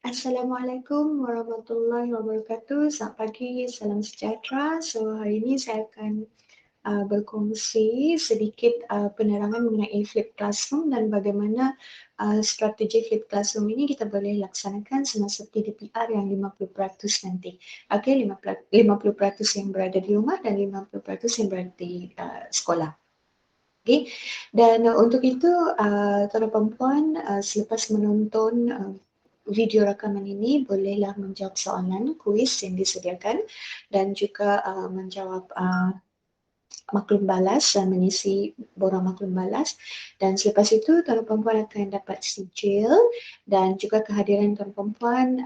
Assalamualaikum warahmatullahi wabarakatuh. Selamat pagi, salam sejahtera. So hari ini saya akan berkongsi sedikit penerangan mengenai Flip Classroom dan bagaimana strategi Flip Classroom ini kita boleh laksanakan semasa PDPR yang 50% nanti. Okey, 50% yang berada di rumah dan 50% yang berada di sekolah. Okay. Dan untuk itu tuan-tuan dan puan selepas menonton video rakaman ini bolehlah menjawab soalan kuis yang disediakan dan juga menjawab maklum balas dan mengisi borang maklum balas, dan selepas itu tuan perempuan akan dapat sijil dan juga kehadiran tuan perempuan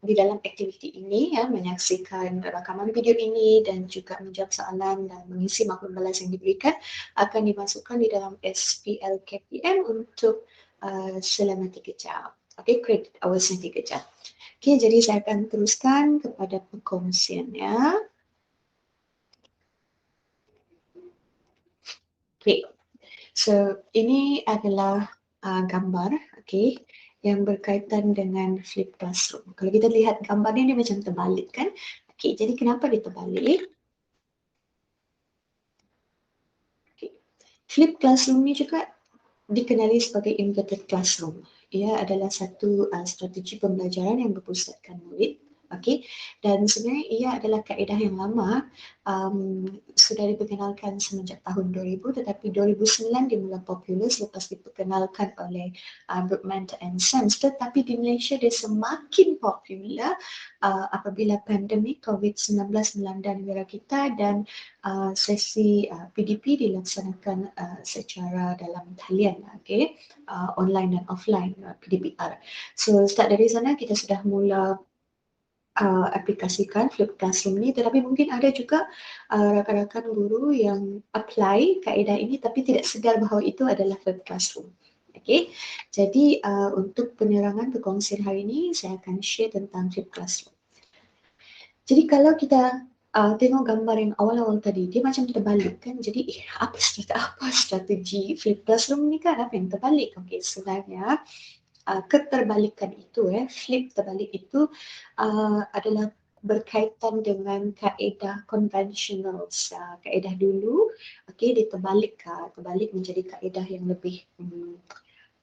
di dalam aktiviti ini, ya, menyaksikan rakaman video ini dan juga menjawab soalan dan mengisi maklum balas yang diberikan akan dimasukkan di dalam SPL KPM untuk selama 3 jam. Okey, credit hoursnya 3 jam. Okey, jadi saya akan teruskan kepada perkongsiannya. Okay, so ini adalah gambar, okay, yang berkaitan dengan Flip Classroom. Kalau kita lihat gambar ni, dia macam terbalik kan? Okay, jadi kenapa dia terbalik? Okay. Flip Classroom ni juga dikenali sebagai inverted classroom. Ia adalah satu strategi pembelajaran yang berpusatkan murid. Okey, dan sebenarnya ia adalah kaedah yang lama, sudah diperkenalkan semenjak tahun 2000, tetapi 2009 dimula popular selepas diperkenalkan oleh Brookman and Sons. Tetapi di Malaysia dia semakin popular apabila pandemik COVID-19 melanda negara kita dan sesi PDP dilaksanakan secara dalam talian, okay? Online dan offline PDPR. So start dari sana kita sudah mula aplikasikan Flip Classroom ni, tetapi mungkin ada juga rakan-rakan guru yang apply kaedah ini tapi tidak sedar bahawa itu adalah Flip Classroom. Okey, jadi untuk penerangan perkongsian hari ini saya akan share tentang Flip Classroom. Jadi kalau kita tengok gambar yang awal-awal tadi, dia macam terbalik kan. Jadi apa strategi Flip Classroom ni kan, apa yang terbalik? Okey, sebenarnya keterbalikan itu, flip terbalik itu adalah berkaitan dengan kaedah konvensional, kaedah dulu, okey, diterbalik, terbalik menjadi kaedah yang lebih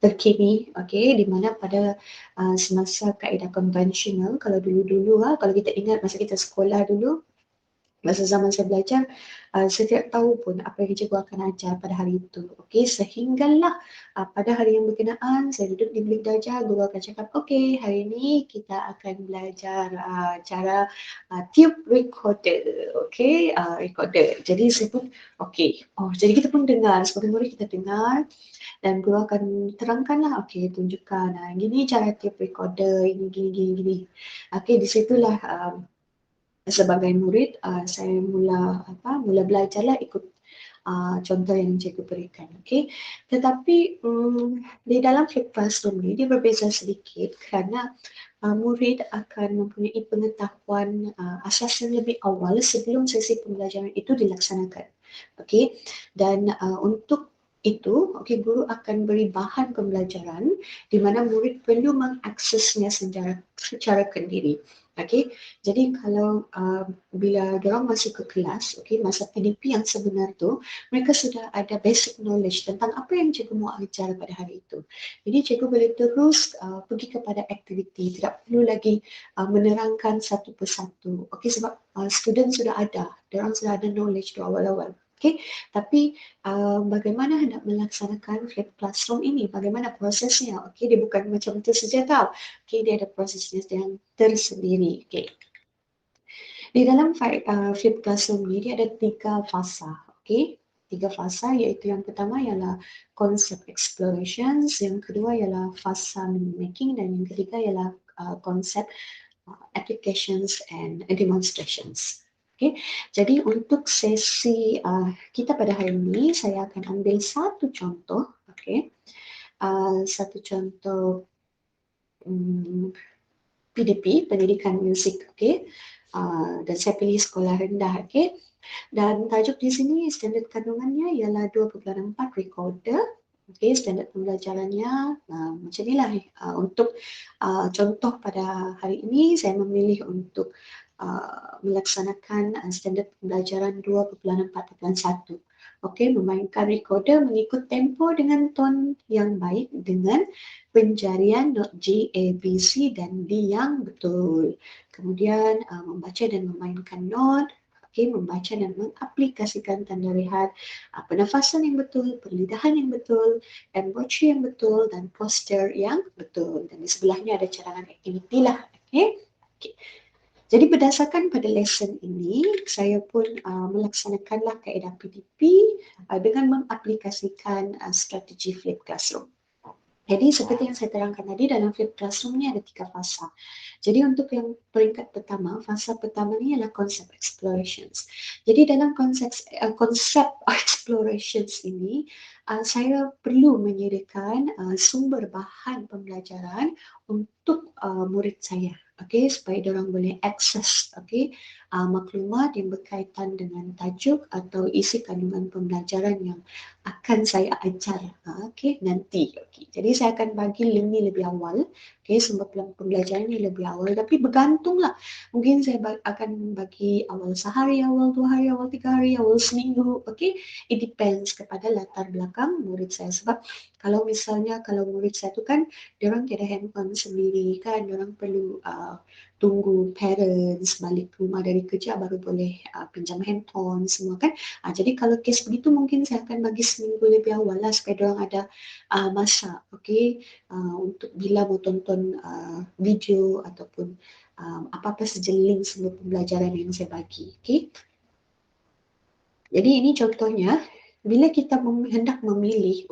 terkini, okey, di mana pada semasa kaedah konvensional, kalau dulu-dulu, kalau kita ingat masa kita sekolah dulu, masa zaman saya belajar, saya tidak tahu pun apa yang cikgu akan ajar pada hari itu. Okey, sehinggalah pada hari yang berkenaan, saya duduk di bilik darjah, guru akan cakap, okey, hari ini kita akan belajar cara tiup recorder. Okey, recorder. Jadi saya pun, okey, jadi kita pun dengar, sebagai murid kita dengar, dan guru akan terangkanlah, okey, tunjukkan, gini cara tiup recorder, ini, gini. Okey, di situlah sebagai murid saya mula belajarlah ikut contoh yang cikgu berikan. Okay. Tetapi di dalam Flip Classroom ni dia berbeza sedikit kerana murid akan mempunyai pengetahuan asas yang lebih awal sebelum sesi pembelajaran itu dilaksanakan. Okay. Dan untuk itu, okay, guru akan beri bahan pembelajaran di mana murid perlu mengaksesnya secara kendiri. Okay, jadi kalau bila diorang masuk ke kelas, okay, masa PDP yang sebenar tu, mereka sudah ada basic knowledge tentang apa yang cikgu mau ajar pada hari itu. Jadi cikgu boleh terus pergi kepada aktiviti, tidak perlu lagi menerangkan satu persatu. Okay, sebab student sudah ada, diorang sudah ada knowledge tu awal-awal. Okay, tapi bagaimana hendak melaksanakan Flip Classroom ini? Bagaimana prosesnya? Okay, dia bukan macam itu saja tau. Okay, dia ada prosesnya yang tersendiri. Okay. Di dalam Flip Classroom ini dia ada 3 fasa. Okay, 3 fasa, iaitu yang pertama ialah concept explorations, yang kedua ialah fasa making, dan yang ketiga ialah concept applications and demonstrations. Okay. Jadi untuk sesi kita pada hari ini, saya akan ambil satu contoh, okay. Satu contoh PDP, pendidikan muzik, okay. Dan saya pilih sekolah rendah, okay. Dan tajuk di sini standard kandungannya ialah 2.4 recorder, Okey, standard pembelajarannya macam inilah untuk contoh pada hari ini saya memilih untuk melaksanakan standard pembelajaran 2.4.1. Okey, memainkan recorder mengikut tempo dengan ton yang baik dengan penjarian not G, A, B, C dan D yang betul. Kemudian membaca dan memainkan not, okey, membaca dan mengaplikasikan tanda rehat, pernafasan yang betul, perlidahan yang betul, embouchure yang betul dan posture yang betul. Dan di sebelahnya ada cadangan aktiviti lah. Okey. Okay. Jadi berdasarkan pada lesson ini, saya pun melaksanakanlah kaedah PDP dengan mengaplikasikan strategi flip classroom. Jadi seperti yang saya terangkan tadi, dalam flip classroom ni ada 3 fasa. Jadi untuk yang peringkat pertama, fasa pertama ni adalah konsep explorations. Jadi dalam konsep explorations ini, saya perlu menyediakan sumber bahan pembelajaran untuk murid saya. Okey, supaya diorang boleh akses maklumat yang berkaitan dengan tajuk atau isi kandungan pembelajaran yang akan saya ajar nanti. Jadi saya akan bagi link ni lebih awal, sumber pembelajaran ni lebih awal, tapi bergantunglah. Mungkin saya akan bagi awal sehari, awal 2 hari, awal 3 hari, awal seminggu. It depends kepada latar belakang murid saya. Sebab kalau misalnya murid saya tu kan diorang tiada handphone sendiri kan, diorang perlu tunggu parents balik rumah dari kerja baru boleh pinjam handphone semua kan. Jadi kalau kes begitu mungkin saya akan bagi seminggu lebih awal lah supaya diorang ada masa untuk bila mau tonton video ataupun apa-apa saja link semua pembelajaran yang saya bagi. Jadi ini contohnya, bila kita hendak memilih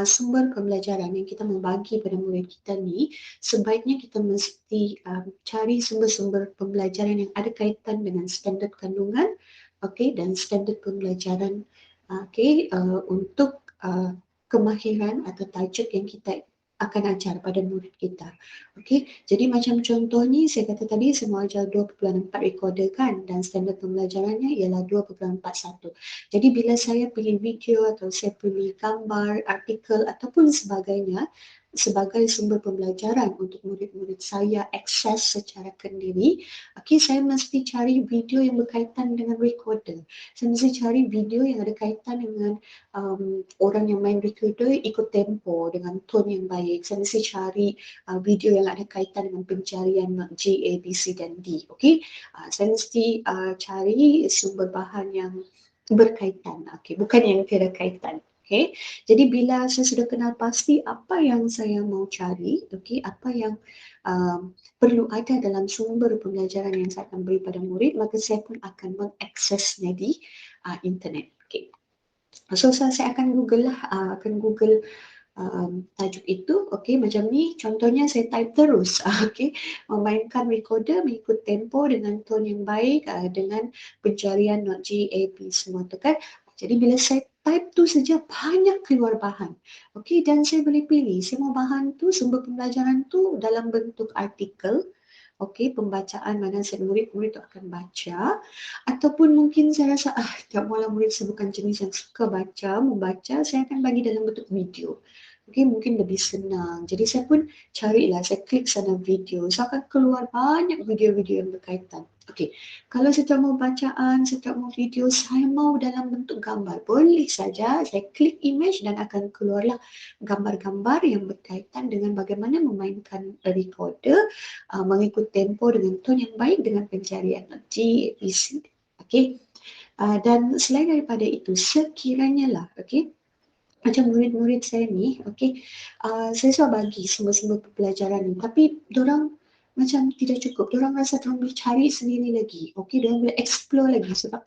sumber pembelajaran yang kita membagi pada murid kita ni, sebaiknya kita mesti cari sumber-sumber pembelajaran yang ada kaitan dengan standard kandungan dan standard pembelajaran untuk kemahiran atau tajuk yang kita akan ajar pada murid kita. Jadi macam contoh ni saya kata tadi saya mau ajar 2.4 recorder kan, dan standard pembelajarannya ialah 2.41. Jadi bila saya pilih video atau saya pilih gambar, artikel ataupun sebagainya sebagai sumber pembelajaran untuk murid-murid saya akses secara kendiri, saya mesti cari video yang berkaitan dengan recorder. Saya mesti cari video yang ada kaitan dengan orang yang main recorder ikut tempo dengan tone yang baik. Saya mesti cari video yang ada kaitan dengan pencarian G, A, B, C dan D. Saya mesti cari sumber bahan yang berkaitan. Bukan yang tiada kaitan. Jadi bila saya sudah kenal pasti apa yang saya mau cari, apa yang perlu ada dalam sumber pembelajaran yang saya akan beri pada murid, maka saya pun akan mengaksesnya di internet. So saya akan Google lah, tajuk itu. Macam ni contohnya saya type terus. Memainkan recorder mengikut tempo dengan tone yang baik, dengan pencarian not G, A, B semua tu kan. Jadi bila saya type tu saja banyak keluar bahan. Dan saya boleh pilih saya mau bahan tu, sumber pembelajaran tu dalam bentuk artikel. Pembacaan mana saya murid-murid tu akan baca, ataupun mungkin saya rasa tak maulah murid saya bukan jenis yang suka membaca, saya akan bagi dalam bentuk video. Mungkin lebih senang. Jadi saya pun carilah, saya klik sana video. Saya akan keluar banyak video-video yang berkaitan. Kalau saya tak mau bacaan, saya tak mau video, saya mau dalam bentuk gambar. Boleh saja saya klik image dan akan keluarlah gambar-gambar yang berkaitan dengan bagaimana memainkan recorder mengikut tempo dengan tone yang baik dengan pencarian G, A, B, C. Dan selain daripada itu, sekiranya lah, macam murid-murid saya ni, saya sudah bagi sumber-sumber pembelajaran ni, tapi diorang macam tidak cukup. Diorang rasa diorang boleh cari sendiri lagi. Diorang boleh explore lagi sebab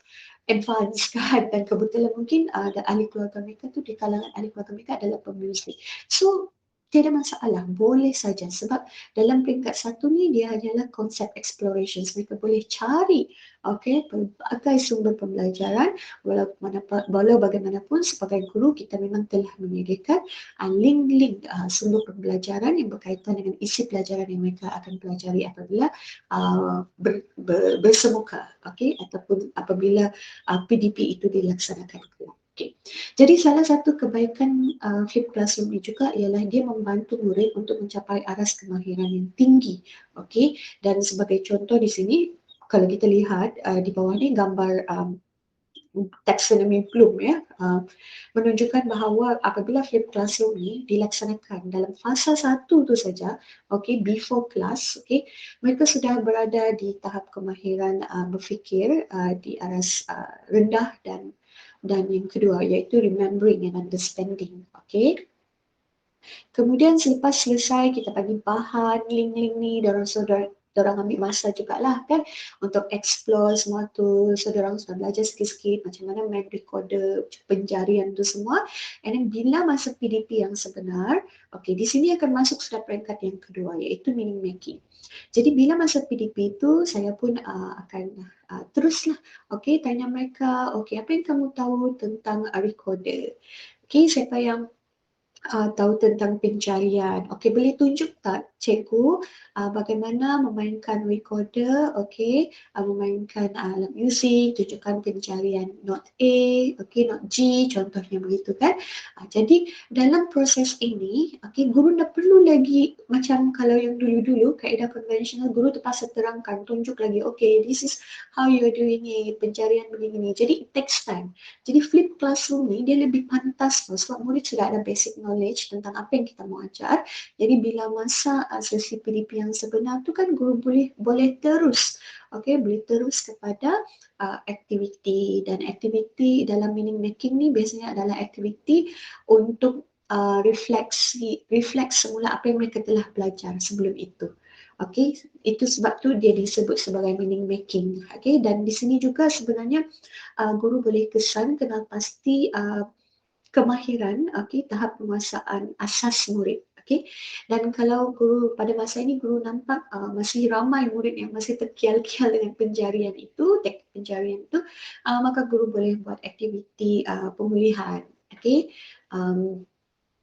advance kan. Dan kebetulan mungkin ada ahli keluarga mereka tu, di kalangan ahli keluarga mereka adalah pemuzik. So, tiada masalah, boleh saja sebab dalam peringkat satu ni dia hanyalah konsep explorations. Mereka boleh cari pelbagai sumber pembelajaran. Walau bagaimanapun sebagai guru kita memang telah menyediakan link-link sumber pembelajaran yang berkaitan dengan isi pelajaran yang mereka akan pelajari apabila bersemuka ataupun apabila PDP itu dilaksanakan. Okay. Jadi salah satu kebaikan Flip Classroom ini juga ialah dia membantu murid untuk mencapai aras kemahiran yang tinggi. Okay. Dan sebagai contoh di sini, kalau kita lihat di bawah ni gambar taxonomy Bloom ya, menunjukkan bahawa apabila Flip Classroom ni dilaksanakan dalam fasa 1 tu saja, okay, before class, okay, mereka sudah berada di tahap kemahiran berfikir di aras rendah dan yang kedua iaitu remembering and understanding. Okay. Kemudian selepas selesai kita bagi bahan link-link ni, dorang ambil masa jugalah kan untuk explore semua tu. So dorang sudah belajar sikit-sikit macam mana main recorder, penjarian tu semua. And then bila masuk PDP yang sebenar, okay, di sini akan masuk sudah peringkat yang kedua iaitu meaning making. Jadi bila masuk PDP itu saya pun akan teruslah okay, tanya mereka, okay, apa yang kamu tahu tentang recorder? Okay, siapa yang tahu tentang pencarian. Okey, boleh tunjuk tak cikgu bagaimana memainkan recorder, okey, memainkan alat muzik, tunjukkan pencarian note A, okey, note G, contohnya begitu kan. Jadi dalam proses ini, okey, guru tak perlu lagi macam kalau yang dulu-dulu kaedah konvensional guru terpaksa terangkan, tunjuk lagi, okey, this is how you are doing it, pencarian begini. Jadi it takes time. Jadi Flip Classroom ni dia lebih pantas sebab murid sudah ada basic knowledge tentang apa yang kita mau ajar. Jadi bila masa sesi PDP yang sebenar tu kan guru boleh terus, okay, boleh terus kepada aktiviti, dan aktiviti dalam meaning making ni biasanya adalah aktiviti untuk refleks semula apa yang mereka telah belajar sebelum itu. Okay, itu sebab tu dia disebut sebagai meaning making. Okay, dan di sini juga sebenarnya guru boleh kesan kenal pasti kemahiran, okay, tahap penguasaan asas murid. Okay. Dan kalau guru pada masa ini guru nampak masih ramai murid yang masih terkial-kial dengan penjarian itu, teknik penjarian itu, maka guru boleh buat aktiviti pemulihan. Okay.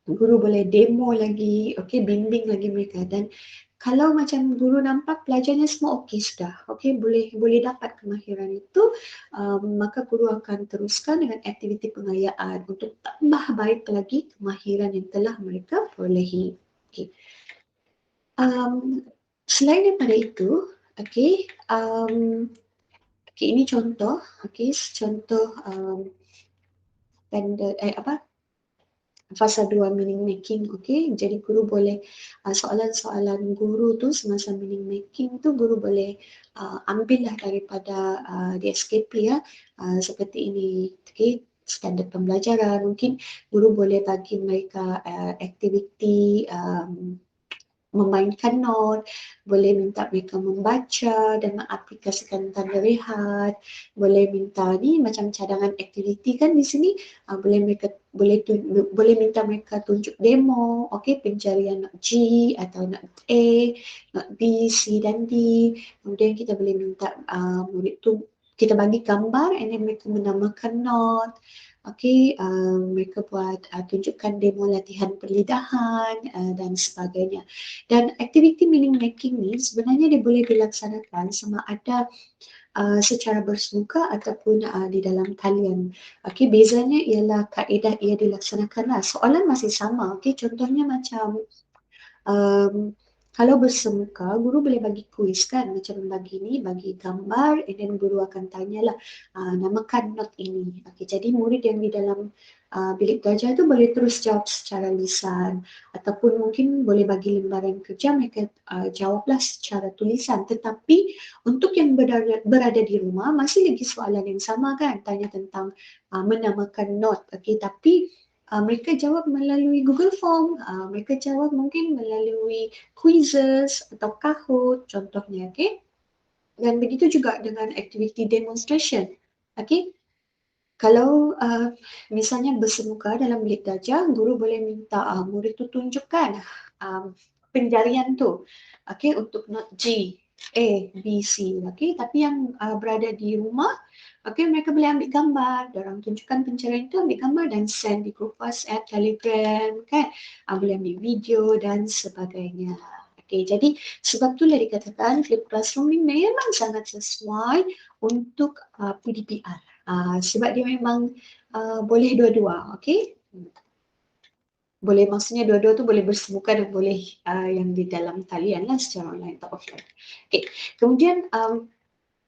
Guru boleh demo lagi, okay, bimbing lagi mereka. Dan kalau macam guru nampak pelajarnya semua okey sudah, okey, boleh dapat kemahiran itu, maka guru akan teruskan dengan aktiviti pengayaan untuk tambah baik lagi kemahiran yang telah mereka perolehi. Okay. Selain daripada itu, okey, okay, ini contoh, okey, contoh fasa 2 meaning making, okay. Jadi guru boleh soalan-soalan guru tu semasa meaning making tu guru boleh ambil lah daripada di SKP ya, seperti ini, okay. Standard pembelajaran, mungkin guru boleh bagi mereka aktiviti memainkan note, boleh minta mereka membaca dan mengaplikasikan tanda rehat, boleh minta ni macam cadangan aktiviti kan di sini, boleh minta mereka tunjuk demo, okey, pencarian note G atau note A, note B, C dan D. Kemudian kita boleh minta murid tu kita bagi gambar and then mereka menamakan note. Okey, mereka buat tunjukkan demo latihan perlidahan dan sebagainya. Dan aktiviti meaning making ni sebenarnya dia boleh dilaksanakan sama ada secara bersemuka ataupun di dalam talian. Okey, bezanya ialah kaedah ia dilaksanakanlah. Soalan masih sama. Okey, contohnya macam kalau bersemuka, guru boleh bagi kuis kan, macam bagi ni, bagi gambar, and then guru akan tanyalah, namakan note ini. Okay, jadi murid yang di dalam bilik belajar tu boleh terus jawab secara lisan, ataupun mungkin boleh bagi lembaran kerja, mereka jawablah secara tulisan. Tetapi untuk yang berada di rumah, masih lagi soalan yang sama kan, tanya tentang menamakan note. Okay, tapi mereka jawab melalui Google Form, mereka jawab mungkin melalui quizzes atau Kahoot contohnya, okay? Dan begitu juga dengan aktiviti demonstration, okay? Kalau misalnya bersemuka dalam bilik belajar, guru boleh minta murid tu tunjukkan penjarian tu, okay, untuk note G, A, B, C, okay? Tapi yang berada di rumah, okay, mereka boleh ambil gambar, dorang tunjukkan pencarian itu, ambil gambar dan send di grup WhatsApp, Telegram, kan? Boleh ambil video dan sebagainya. Okay, jadi sebab itulah dikatakan Flip Classroom ni memang sangat sesuai untuk PDPR. Sebab dia memang boleh dua-dua, okey? Boleh, maksudnya dua-dua tu boleh bersemuka dan boleh yang di dalam talian lah secara online atau offline. Okay. Kemudian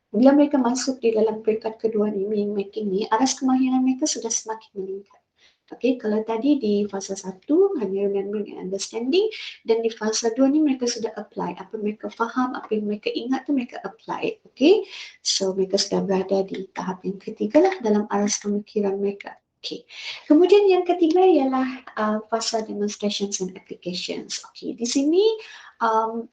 bila mereka masuk di dalam peringkat kedua ni, meaning making ni, aras kemahiran mereka sudah semakin meningkat. Okay, kalau tadi di fasa 1 hanya remembering and understanding, dan di fasa 2 ni mereka sudah apply. Apa mereka faham, apa yang mereka ingat tu mereka apply. Okay, so mereka sudah berada di tahap yang ketiga lah dalam aras pemikiran mereka. Okay. Kemudian yang ketiga ialah fasa demonstrations and applications. Okay, di sini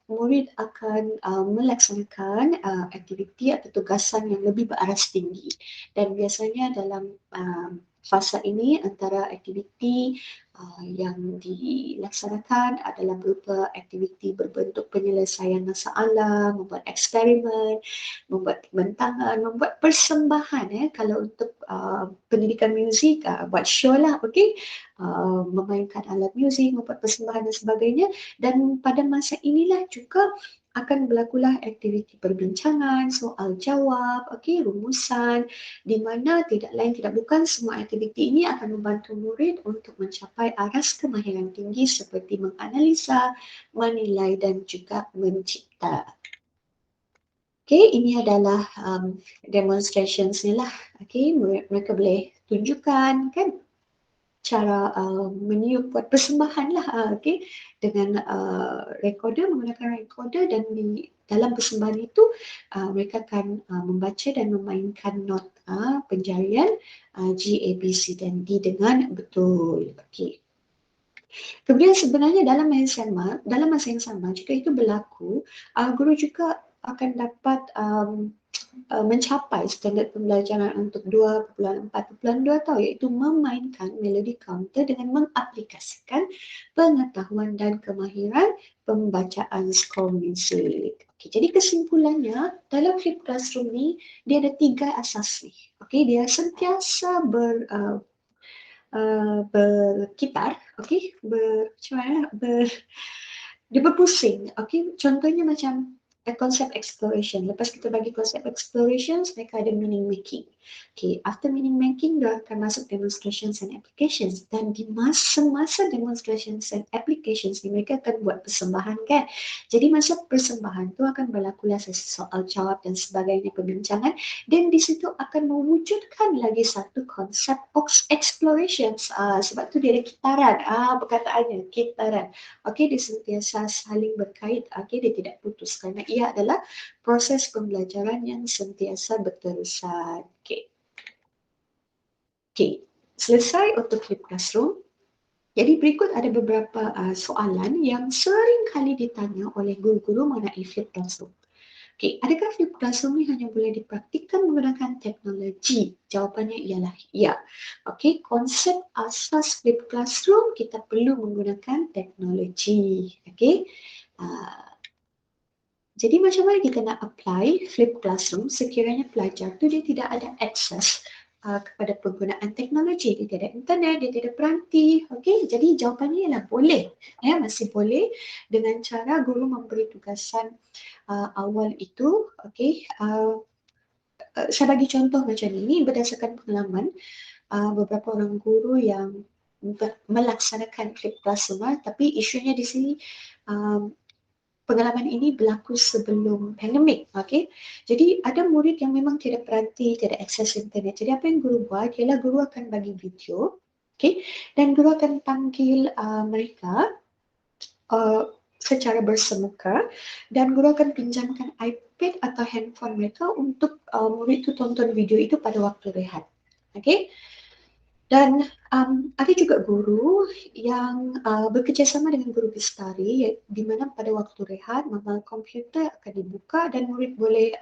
murid akan melaksanakan aktiviti atau tugasan yang lebih beraras tinggi, dan biasanya dalam fasa ini antara aktiviti yang dilaksanakan adalah berupa aktiviti berbentuk penyelesaian masalah, membuat eksperimen, membuat pembentangan, membuat persembahan. Kalau untuk pendidikan muzik, buat show lah, okay? Memainkan alat muzik, membuat persembahan dan sebagainya. Dan pada masa inilah juga akan berlakulah aktiviti perbincangan, soal jawab, okay, rumusan, di mana tidak lain tidak bukan semua aktiviti ini akan membantu murid untuk mencapai aras kemahiran tinggi seperti menganalisa, menilai dan juga mencipta. Okay, ini adalah demonstrations ni lah. Okay, mereka boleh tunjukkan kan cara meniup buat persembahan lah, okay, dengan recorder, menggunakan recorder, dan di dalam persembahan itu mereka akan membaca dan memainkan not penjarian G, A, B, C dan D dengan betul. Okay. Kemudian sebenarnya dalam masa yang sama jika itu berlaku, guru juga akan dapat mencapai standard pembelajaran untuk 2.4.2 tau, iaitu memainkan melodi counter dengan mengaplikasikan pengetahuan dan kemahiran pembacaan skor muzik. Okay, jadi kesimpulannya dalam Flip Classroom ni dia ada 3 asas ni. Okay, dia sentiasa berkitar, okay, dia berpusing. Okay, contohnya macam konsep exploration. Lepas kita bagi konsep exploration, mereka ada meaning making. Okay, after meaning making, dia akan masuk demonstrations and applications. Dan di masa-masa demonstrations and applications ni, mereka akan buat persembahan kan. Jadi masa persembahan tu akan berlakulah sesi soal jawab dan sebagainya, perbincangan. Dan di situ akan mewujudkan lagi satu konsep explorations. Sebab tu dia ada kitaran. Perkataannya, kitaran. Okay, dia sentiasa saling berkait. Okay, dia tidak putus kerana ia adalah proses pembelajaran yang sentiasa berterusan. Okay. Okay, selesai untuk Flip Classroom. Jadi berikut ada beberapa soalan yang sering kali ditanya oleh guru-guru mengenai Flip Classroom. Okay, adakah Flip Classroom ni hanya boleh dipraktikkan menggunakan teknologi? Jawapannya ialah ya. Okay, konsep asas Flip Classroom kita perlu menggunakan teknologi. Okay. Jadi macam mana kita nak apply Flip Classroom sekiranya pelajar tu dia tidak ada akses kepada penggunaan teknologi, dia tidak ada internet, dia tidak ada peranti. Okey, jadi jawapannya ialah boleh. Masih boleh dengan cara guru memberi tugasan awal itu. Okey, saya bagi contoh macam ini berdasarkan pengalaman beberapa orang guru yang melaksanakan Flip Classroom, tapi isunya di sini pengalaman ini berlaku sebelum pandemik. Okay? Jadi ada murid yang memang tidak peranti, tidak akses internet. Jadi apa yang guru buat ialah guru akan bagi video, okay? Dan guru akan panggil mereka secara bersemuka, dan guru akan pinjamkan iPad atau handphone mereka untuk murid itu tonton video itu pada waktu rehat. Okay? Dan ada juga guru yang bekerjasama dengan guru Bistari, di mana pada waktu rehat manual komputer akan dibuka dan murid boleh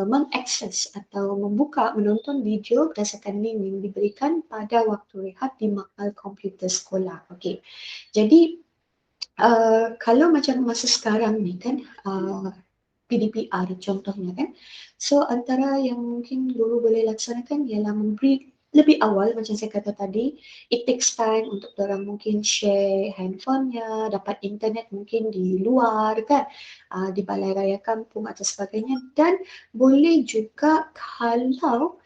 mengakses atau menonton video berdasarkan link yang diberikan pada waktu rehat di manual komputer sekolah. Okay. Jadi kalau macam masa sekarang ni kan, PDPR contohnya kan, so antara yang mungkin guru boleh laksanakan ialah memberi lebih awal, macam saya kata tadi, it takes time untuk orang mungkin share handphonenya, dapat internet mungkin di luar kan, di balai raya kampung atau sebagainya. Dan boleh juga kalau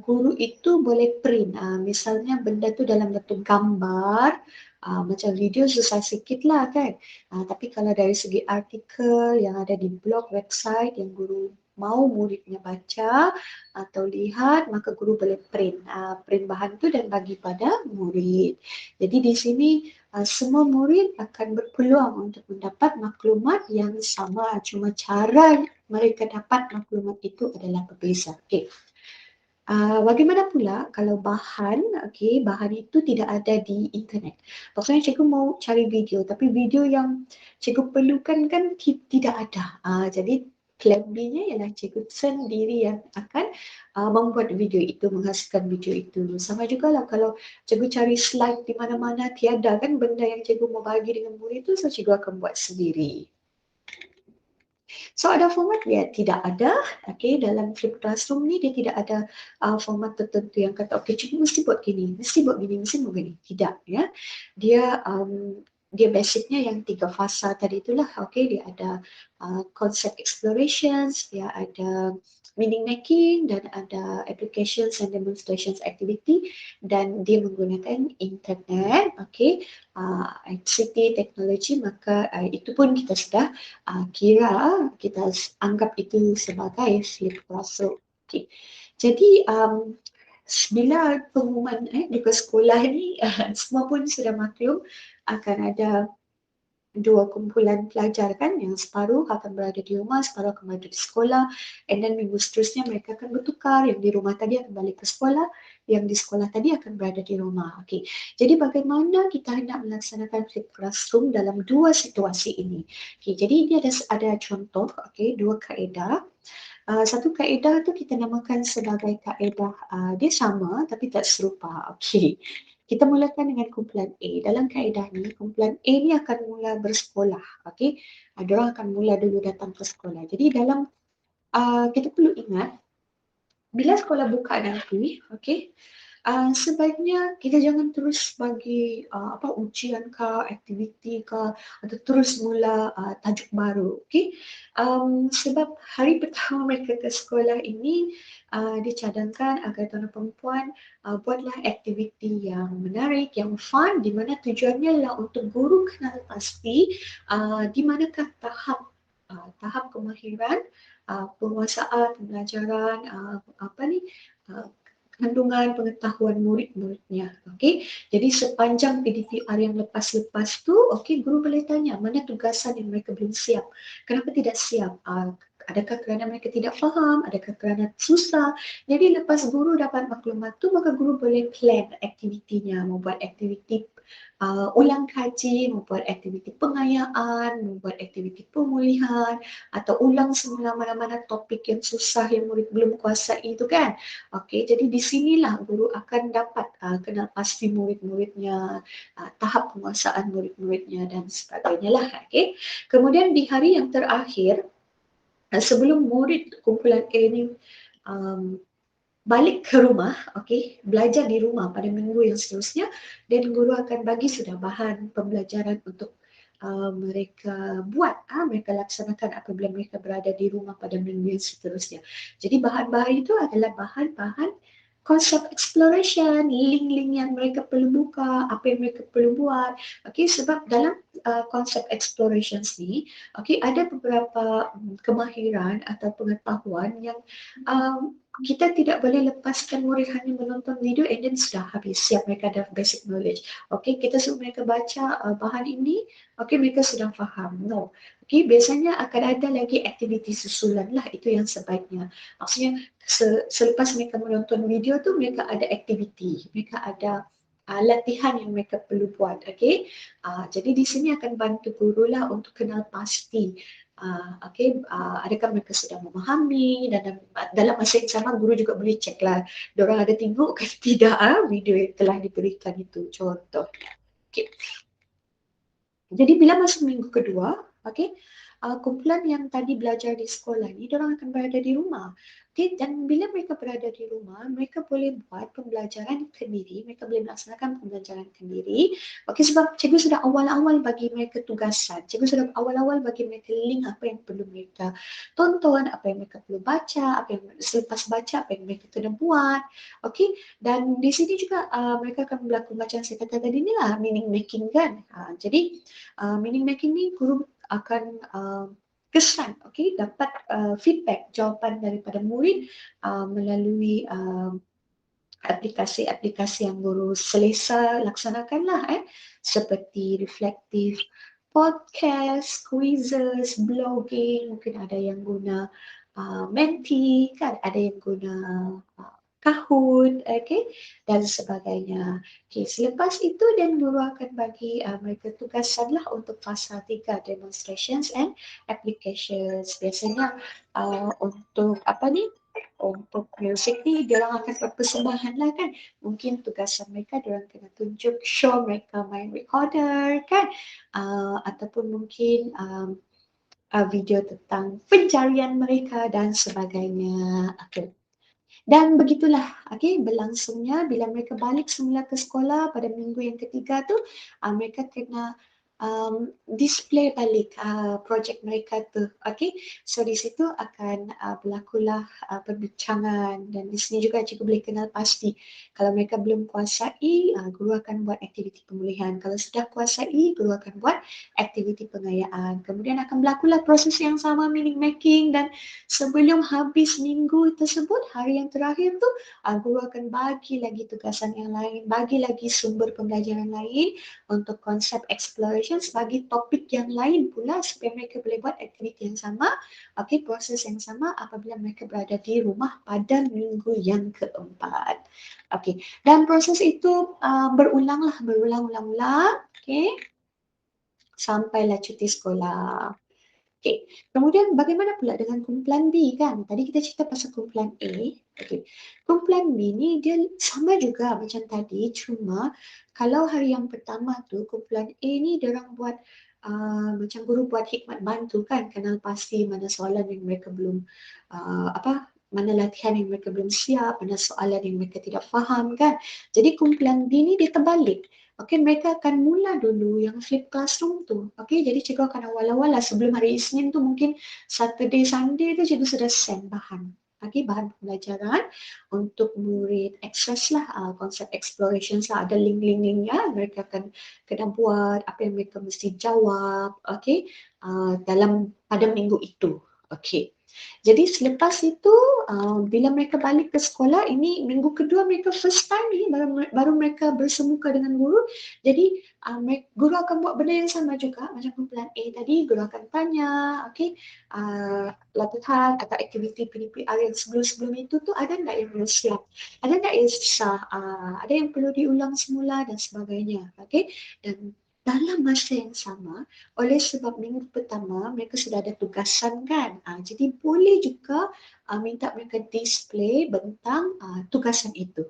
guru itu boleh print. Misalnya benda tu dalam bentuk gambar, macam video susah sikit lah kan. Tapi kalau dari segi artikel yang ada di blog website yang guru mau muridnya baca atau lihat, maka guru boleh print. Print bahan tu dan bagi pada murid. Jadi di sini semua murid akan berpeluang untuk mendapat maklumat yang sama. Cuma cara mereka dapat maklumat itu adalah berbeza. Okay. Bagaimana pula kalau bahan, bahan itu tidak ada di internet. Maksudnya cikgu mau cari video, tapi video yang cikgu perlukan kan tidak ada. Jadi plan B-nya ialah cikgu sendiri yang akan membuat video itu, menghasilkan video itu. Sama juga lah kalau cikgu cari slide di mana-mana tiada kan benda yang cikgu mau bagi dengan murid itu, so cikgu akan buat sendiri. So ada format dia tidak ada, dalam flip classroom ni dia tidak ada format tertentu yang kata cikgu mesti buat gini, mesti buat gini, mesti buat gini. Tidak ya. Dia basicnya yang 3 fasa tadi itulah. Dia ada concept explorations, dia ada meaning making dan ada applications and demonstrations activity, dan dia menggunakan internet, ICT teknologi, maka itu pun kita sudah kira, kita anggap itu sebagai flip classroom. Jadi bila pengumuman di sekolah ni semua pun sudah maklum akan ada 2 kumpulan pelajar kan, yang separuh akan berada di rumah, separuh akan berada di sekolah, and then minggu seterusnya mereka akan bertukar, yang di rumah tadi akan balik ke sekolah, yang di sekolah tadi akan berada di rumah. Jadi bagaimana kita hendak melaksanakan flip classroom dalam 2 situasi ini? Jadi ini ada contoh, 2 kaedah. Satu kaedah tu kita namakan sebagai kaedah dia sama tapi tak serupa. Kita mulakan dengan kumpulan A. Dalam kaedah ni, kumpulan A ni akan mula bersekolah. Diorang akan mula dulu datang ke sekolah. Jadi dalam kita perlu ingat, bila sekolah buka nanti, sebaiknya kita jangan terus bagi ujian ke, aktiviti ke, atau terus mula tajuk baru. Sebab hari pertama mereka ke sekolah ini dicadangkan agar tuan perempuan buatlah aktiviti yang menarik, yang fun, di mana tujuannya adalah untuk guru kenal pasti di manakah tahap kemahiran penguasaan pembelajaran kandungan pengetahuan murid-muridnya. Jadi sepanjang PDPR yang lepas-lepas tu, guru boleh tanya mana tugasan yang mereka belum siap. Kenapa tidak siap? Adakah kerana mereka tidak faham? Adakah kerana susah? Jadi lepas guru dapat maklumat tu, maka guru boleh plan aktivitinya, membuat aktiviti ulang kaji, membuat aktiviti pengayaan, membuat aktiviti pemulihan, atau ulang semula mana-mana topik yang susah yang murid belum kuasai itu kan. Jadi di sinilah guru akan dapat kenal pasti murid-muridnya, tahap penguasaan murid-muridnya dan sebagainya lah. Kemudian di hari yang terakhir, sebelum murid kumpulan A ni balik ke rumah, belajar di rumah pada minggu yang seterusnya, dan guru akan bagi sudah bahan pembelajaran untuk mereka buat, mereka laksanakan apabila mereka berada di rumah pada minggu yang seterusnya. Jadi bahan-bahan itu adalah bahan-bahan konsep exploration, link-link yang mereka perlu buka, apa yang mereka perlu buat. Sebab dalam konsep exploration ni, ada beberapa kemahiran atau pengetahuan yang kita tidak boleh lepaskan murid hanya menonton video and then sudah habis, siap mereka ada basic knowledge. Kita suruh mereka baca bahan ini, mereka sudah faham. No. Biasanya akan ada lagi aktiviti susulan lah, itu yang sebaiknya. Maksudnya selepas mereka menonton video tu, mereka ada aktiviti, mereka ada latihan yang mereka perlu buat. Jadi di sini akan bantu guru lah untuk kenal pasti adakah mereka sudah memahami, dan dalam masa yang sama guru juga boleh cek lah diorang ada tengok ke tidak video yang telah diberikan itu, contoh. Jadi bila masuk minggu kedua, kumpulan yang tadi belajar di sekolah ni, diorang akan berada di rumah. Okay, dan bila mereka berada di rumah, mereka boleh buat pembelajaran sendiri, mereka boleh melaksanakan pembelajaran sendiri. Okay, sebab cikgu sudah awal-awal bagi mereka tugasan, cikgu sudah awal-awal bagi mereka link apa yang perlu mereka tonton, apa yang mereka perlu baca, apa yang selepas baca, apa yang mereka kena buat. Okay, dan di sini juga mereka akan berlaku macam saya kata tadi ni lah, meaning making kan. Jadi meaning making ni guru akan kesan, okay, dapat feedback, jawapan daripada murid melalui aplikasi-aplikasi yang guru selesa laksanakan lah, seperti reflective podcast, quizzes, blogging, mungkin ada yang guna Menti, kan, ada yang guna Kahoot, okay, dan sebagainya. Okay, selepas itu dan guru akan bagi mereka tugasan lah untuk fasa 3, demonstrations and applications. Biasanya untuk apa ni, untuk music ni diorang akan persembahan lah kan. Mungkin tugasan mereka diorang kena tunjuk show mereka main recorder kan, ataupun mungkin video tentang pencarian mereka dan sebagainya. Okay. Dan begitulah, okay, berlangsungnya bila mereka balik semula ke sekolah pada minggu yang ketiga tu, mereka kena display balik projek mereka tu, okay. So di situ akan berlakulah perbincangan, dan di sini juga cikgu boleh kenal pasti. Kalau mereka belum kuasai, guru akan buat aktiviti pemulihan. Kalau sudah kuasai, guru akan buat aktiviti pengayaan. Kemudian akan berlakulah proses yang sama, meaning making, dan sebelum habis minggu tersebut, hari yang terakhir tu, guru akan bagi lagi tugasan yang lain, bagi lagi sumber pembelajaran lain untuk konsep exploration, bagi topik yang lain pula supaya mereka boleh buat aktiviti yang sama, okay, proses yang sama apabila mereka berada di rumah pada minggu yang keempat. Okay, dan proses itu berulang, okay, sampailah cuti sekolah. Okay. Kemudian bagaimana pula dengan kumpulan B kan? Tadi kita cerita pasal kumpulan A. Okay. Kumpulan B ni dia sama juga macam tadi, cuma kalau hari yang pertama tu kumpulan A ni diorang buat macam guru buat hikmat bantu kan, kenal pasti mana soalan yang mereka belum mana latihan yang mereka belum siap, mana soalan yang mereka tidak faham kan. Jadi kumpulan B ni dia terbalik. Okay, mereka akan mula dulu yang flip classroom tu. Okay, jadi cikgu akan awal-awal lah sebelum hari Isnin tu, mungkin Saturday, Sunday tu cikgu sudah send bahan. Okay, bahan pembelajaran untuk murid access lah, konsep exploration lah, ada link-link-link ya, mereka akan kena buat, apa yang mereka mesti jawab, okay, dalam pada minggu itu. Okay. Jadi selepas itu, bila mereka balik ke sekolah, ini minggu kedua mereka first time ni, baru mereka bersemuka dengan guru. Jadi guru akan buat benda yang sama juga macam kumpulan A tadi. Guru akan tanya, okay, latihan atau aktiviti PDPR yang sebelum-sebelum itu tu ada tak yang belum siap, ada tak yang susah, ada yang perlu diulang semula dan sebagainya. Okay, dan dalam masa yang sama, oleh sebab minggu pertama mereka sudah ada tugasan kan, jadi boleh juga minta mereka display bentang tugasan itu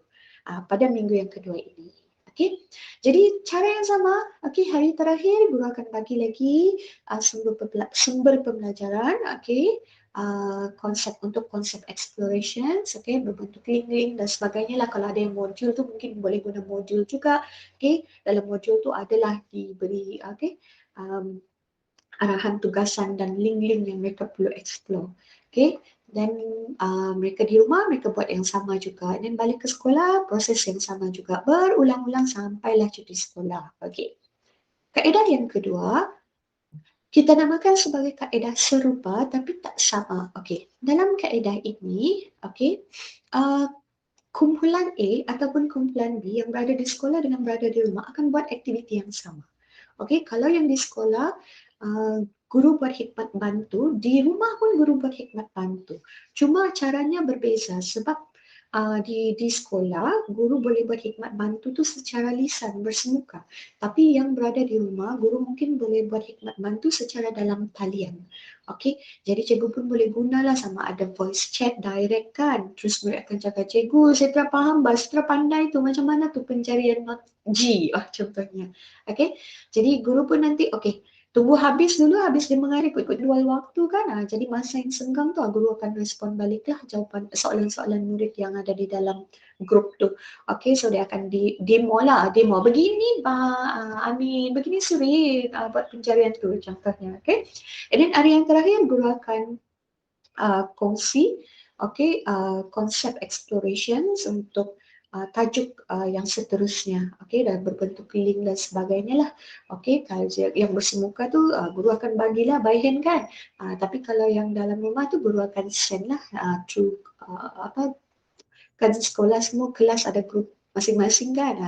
pada minggu yang kedua ini. Okay, jadi cara yang sama. Okay, hari terakhir guru akan bagi lagi sumber pembelajaran. Okay, konsep untuk konsep exploration, okay, berbentuk link-link dan sebagainya lah. Kalau ada yang modul tu mungkin boleh guna modul juga. Okay, dalam modul tu adalah diberi arahan tugasan dan link-link yang mereka perlu explore. Okay, dan mereka di rumah mereka buat yang sama juga, dan balik ke sekolah proses yang sama juga, berulang-ulang sampailah cuti sekolah. Okay, kaedah yang kedua kita namakan sebagai kaedah serupa tapi tak sama. Okey, dalam kaedah ini, okey, kumpulan A ataupun kumpulan B yang berada di sekolah dengan berada di rumah akan buat aktiviti yang sama. Okey, kalau yang di sekolah guru buat hikmat bantu, di rumah pun guru buat hikmat bantu. Cuma caranya berbeza sebab di sekolah guru boleh buat hikmat bantu tu secara lisan bersemuka, tapi yang berada di rumah guru mungkin boleh buat hikmat bantu secara dalam talian. Okey, jadi cikgu pun boleh gunalah, sama ada voice chat direct kan, terus murid akan cakap, cikgu saya tak faham bahasa, tak pandai tu macam mana tu pencarian not G contohnya. Okey, jadi guru pun nanti okey, Tunggu habis dulu, habis 5 hari ikut luar waktu kan. Jadi masa yang senggang tu guru akan respon baliklah jawapan soalan-soalan murid yang ada di dalam grup tu. Okay, so dia akan demo lah, demo begini Pak Amin, begini Suri buat pencarian tu contohnya. Okay, and then hari yang terakhir guru akan kongsi konsep explorations untuk tajuk yang seterusnya, dan berbentuk link dan sebagainya lah. Kalau yang bersemuka tu guru akan bagilah by hand kan, tapi kalau yang dalam rumah tu guru akan send lah through kan sekolah semua kelas ada grup masing-masing kan.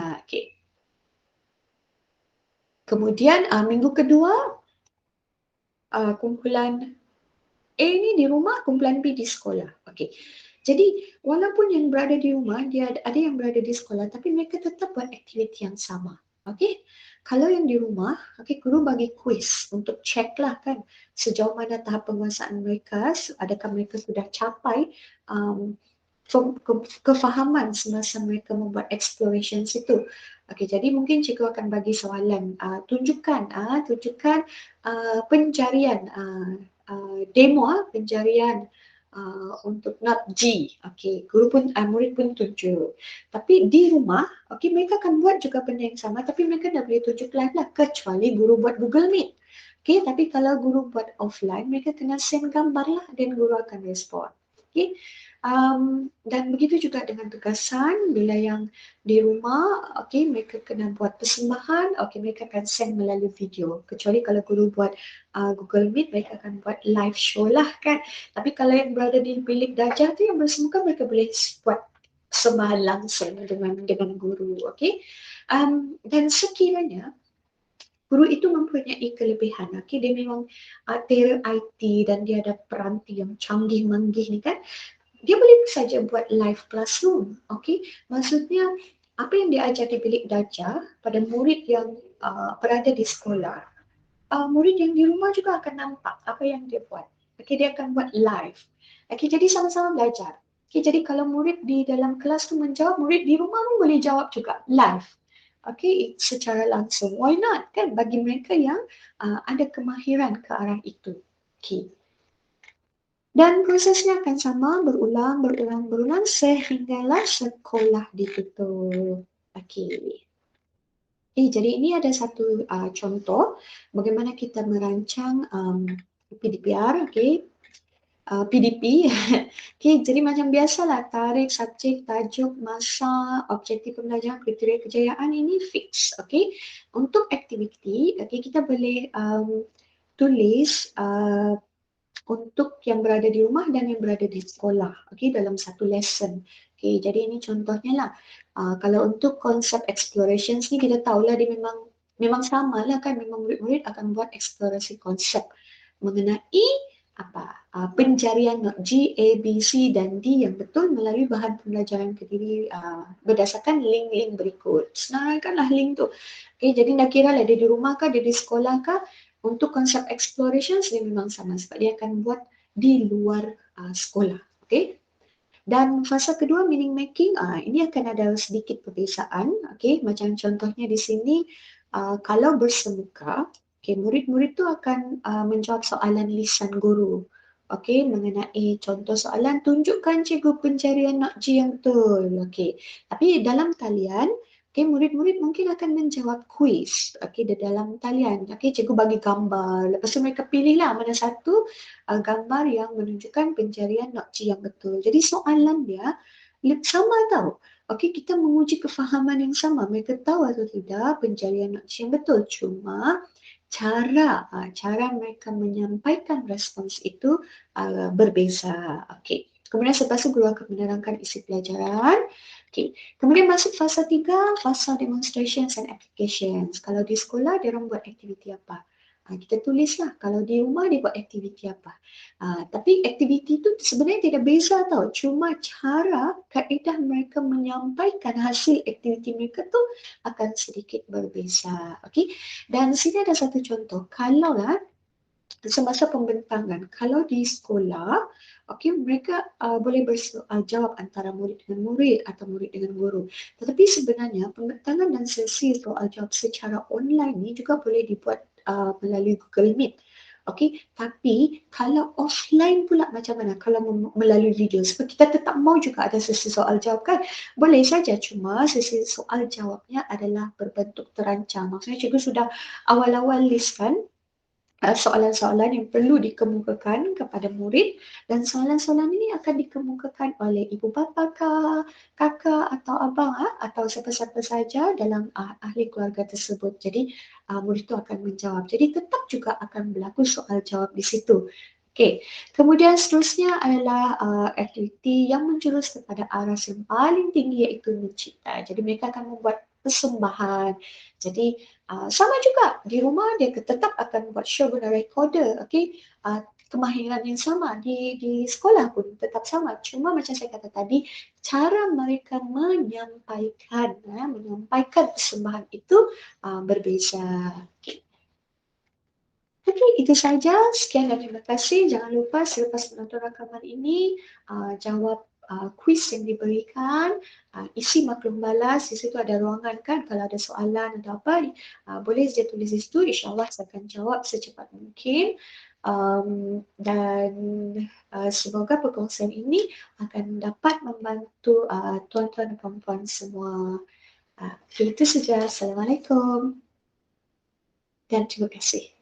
Kemudian minggu kedua kumpulan A ni di rumah, kumpulan B di sekolah. Jadi walaupun yang berada di rumah, dia ada yang berada di sekolah, tapi mereka tetap buat aktiviti yang sama. Kalau yang di rumah, guru bagi kuis untuk check lah kan sejauh mana tahap penguasaan mereka, adakah mereka sudah capai kefahaman semasa mereka membuat explorations itu. Jadi mungkin cikgu akan bagi soalan, tunjukkan pencarian demo pencarian untuk not G. Guru pun murid pun tunjuk. Tapi di rumah, mereka akan buat juga benda yang sama, tapi mereka dah boleh tunjuk live lah, kecuali guru buat Google Meet. Tapi kalau guru buat offline, mereka kena send gambar lah dan guru akan respon. Dan begitu juga dengan tugasan, bila yang di rumah, mereka kena buat persembahan, mereka akan send melalui video. Kecuali kalau guru buat Google Meet, mereka akan buat live show lah kan. Tapi kalau yang berada di bilik darjah tu yang bersemuka, mereka boleh buat persembahan langsung dengan guru. Dan sekiranya guru itu mempunyai kelebihan, dia memang tera IT dan dia ada peranti yang canggih-manggih ni kan, dia boleh saja buat live classroom. Maksudnya apa yang dia ajar di bilik darjah pada murid yang berada di sekolah, murid yang di rumah juga akan nampak apa yang dia buat. Dia akan buat live. Jadi sama-sama belajar. Jadi kalau murid di dalam kelas tu menjawab, murid di rumah pun boleh jawab juga live. Secara langsung. Why not? Kan bagi mereka yang ada kemahiran ke arah itu. Dan prosesnya akan sama, berulang sehinggalah sekolah ditutup. Jadi ini ada satu contoh bagaimana kita merancang PDPR, PDP. Jadi macam biasalah, tarikh, subjek, tajuk, masa, objektif pembelajaran, kriteria kejayaan ini fix. Untuk aktiviti, kita boleh tulis untuk yang berada di rumah dan yang berada di sekolah, dalam satu lesson. Jadi ini contohnya lah. Kalau untuk konsep explorations ni kita tahulah dia memang sama lah kan, memang murid-murid akan buat eksplorasi konsep mengenai pencarian not G, A, B, C dan D yang betul melalui bahan pembelajaran Kediri berdasarkan link-link berikut. Senaraikanlah link tu. Jadi nak kira lah dia di rumah kah, dia di sekolah kah, untuk konsep explorations dia memang sama sebab dia akan buat di luar sekolah. Dan fasa kedua, meaning making, ini akan ada sedikit perbezaan. Macam contohnya di sini, kalau bersemuka, murid-murid tu akan menjawab soalan lisan guru. Mengenai contoh soalan, tunjukkan cikgu pencarian not G yang betul. Tapi dalam talian, murid-murid mungkin akan menjawab kuis di dalam talian. Cikgu bagi gambar, lepas tu mereka pilihlah mana satu gambar yang menunjukkan pencarian not G yang betul. Jadi soalan dia sama tau. Kita menguji kefahaman yang sama. Mereka tahu atau tidak pencarian not G yang betul. Cuma cara mereka menyampaikan respons itu berbeza. Kemudian selepas itu guru akan menerangkan isi pelajaran. Kemudian masuk fasa 3, fasa demonstrations and applications. Kalau di sekolah dia orang buat aktiviti apa? Kita tulislah. Kalau di rumah dia buat aktiviti apa? Tapi aktiviti itu sebenarnya tidak beza tau. Cuma cara kaedah mereka menyampaikan hasil aktiviti mereka tu akan sedikit berbeza. Dan sini ada satu contoh. Kalau lah semasa pembentangan, kalau di sekolah, mereka boleh jawab antara murid dengan murid atau murid dengan guru. Tetapi sebenarnya pembentangan dan sesi soal jawab secara online ni juga boleh dibuat melalui Google Meet. Okey, tapi kalau offline pula macam mana? Kalau melalui video, sebab kita tetap mau juga ada sesi soal jawab kan? Boleh saja, cuma sesi soal jawabnya adalah berbentuk terancang. Maksudnya cikgu sudah awal-awal list kan soalan-soalan yang perlu dikemukakan kepada murid, dan soalan-soalan ini akan dikemukakan oleh ibu bapa kakak atau abang atau siapa-siapa saja dalam ahli keluarga tersebut. Jadi murid itu akan menjawab. Jadi tetap juga akan berlaku soal jawab di situ. Okey, kemudian seterusnya adalah aktiviti yang menjurus kepada aras yang paling tinggi, iaitu mencipta. Jadi mereka akan membuat persembahan. Jadi sama juga di rumah dia tetap akan buat show guna recorder, okey. Kemahiran yang sama di sekolah pun tetap sama. Cuma macam saya kata tadi, cara mereka menyampaikan persembahan itu berbeza. Okey. Okey, itu saja. Sekian dan terima kasih. Jangan lupa selepas menonton rakaman ini, jawab kuis yang diberikan, isi maklum balas. Di situ ada ruangan kan, kalau ada soalan atau apa, boleh saja tulis di situ. InsyaAllah saya akan jawab secepat mungkin. Dan semoga perkongsian ini akan dapat membantu tuan-tuan dan puan-puan semua. Itu saja. Assalamualaikum dan terima kasih.